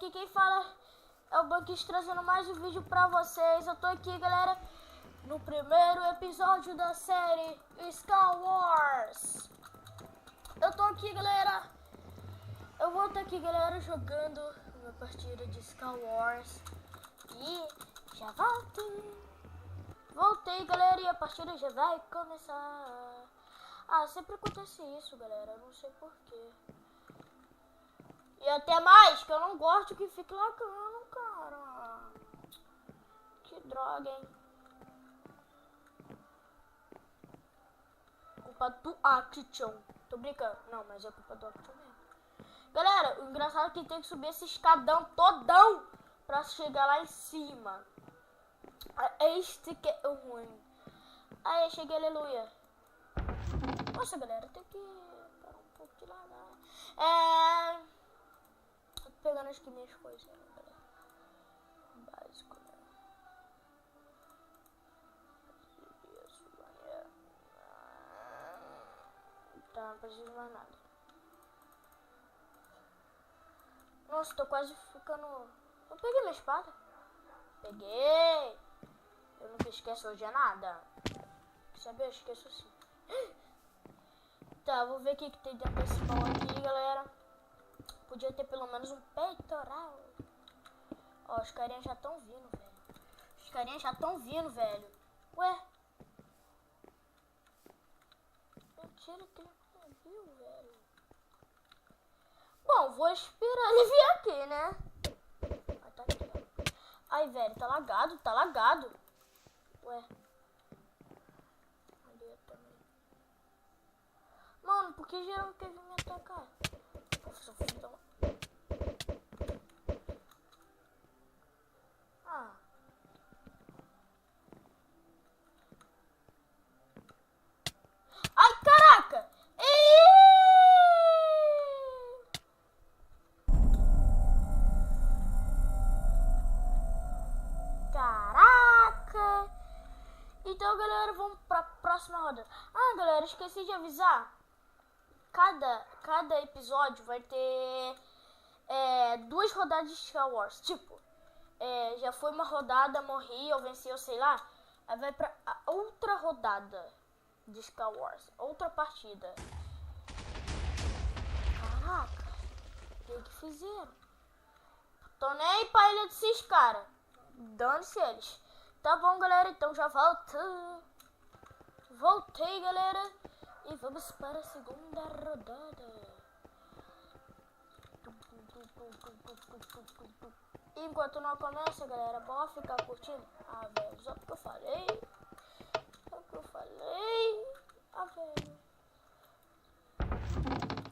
aqui quem fala é o Banquis trazendo mais um vídeo pra vocês. Eu tô aqui, galera, no primeiro episódio da série Star Wars. Eu tô aqui, galera. Eu vou estar aqui, galera, jogando uma partida de Star Wars. E já volto. Voltei, galera, e a partida já vai começar. Ah, sempre acontece isso, galera. Eu não sei porquê. E até mais, que eu não gosto que fique lagando, cara. Que droga, hein? Culpa do Action. Tô brincando. Não, mas é culpa do Action mesmo. Galera, o engraçado é que tem que subir esse escadão todão pra chegar lá em cima. Este que é o ruim. Aí, cheguei, aleluia. Nossa, galera, tem que parar um pouco de lagar. Tô pegando as minhas coisas, né, galera? Básico, né? Isso, banheiro. Tá, não preciso mais nada. Nossa, tô quase ficando... Eu peguei minha espada. Peguei. Eu nunca esqueço hoje é nada. Sabe, eu esqueço sim. Tá, vou ver o que tem dentro desse baú aqui, galera. Podia ter pelo menos um peitoral. Ó, os carinhas já estão vindo, velho. Os carinhas já estão vindo, velho. Ué? Mentira que ele não viu, velho. Bom, vou esperar ele vir aqui, né? Ah, tá aqui, ó. Ai, velho, tá lagado, tá lagado. Ué. Ali também. Mano, por que geral quer vir me atacar? Ah. Ai, caraca! Caraca! Então, galera, vamos pra próxima rodada. Ah, galera, esqueci de avisar. Cada episódio vai ter 2 rodadas de Star Wars. Tipo, já foi uma rodada, morri, eu venci, eu sei lá. Aí vai pra outra rodada de Star Wars. Outra partida. Caraca, o que fizeram? Tô nem aí pra ilha desses caras. Dane-se eles. Tá bom, galera, então já volto. Voltei, galera. E vamos para a segunda rodada. Enquanto não começa, galera, bora ficar curtindo. Ah, velho, só porque eu falei. Só porque eu falei. Ah, velho.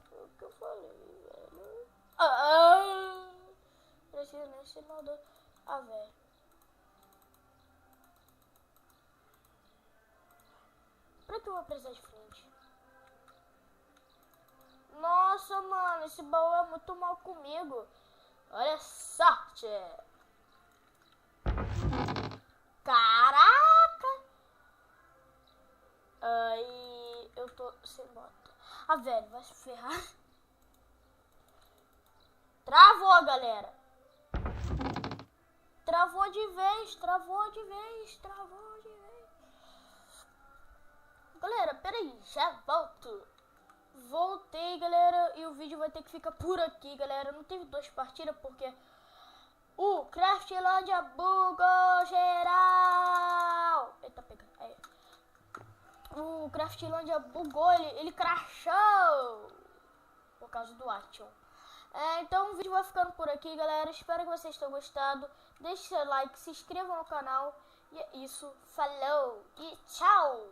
Só porque eu falei, velho. Ah! Precisa nem ser maldoso. Ah, velho. Pra que eu vou precisar de frente? Nossa, mano, esse baú é muito mal comigo. Olha sorte. Caraca. Aí eu tô sem bota. Ah, velho, vai se ferrar. Travou, galera. Travou de vez, travou de vez, travou de vez. Galera, peraí, já volto. Voltei, galera, e o vídeo vai ter que ficar por aqui, galera. Não teve 2 partidas porque o Craftlandia bugou geral. Eita, pega. Aí. O Craftlandia bugou, ele crashou por causa do Action. Então o vídeo vai ficando por aqui, galera. Espero que vocês tenham gostado. Deixe seu like, se inscreva no canal. E é isso. Falou e tchau!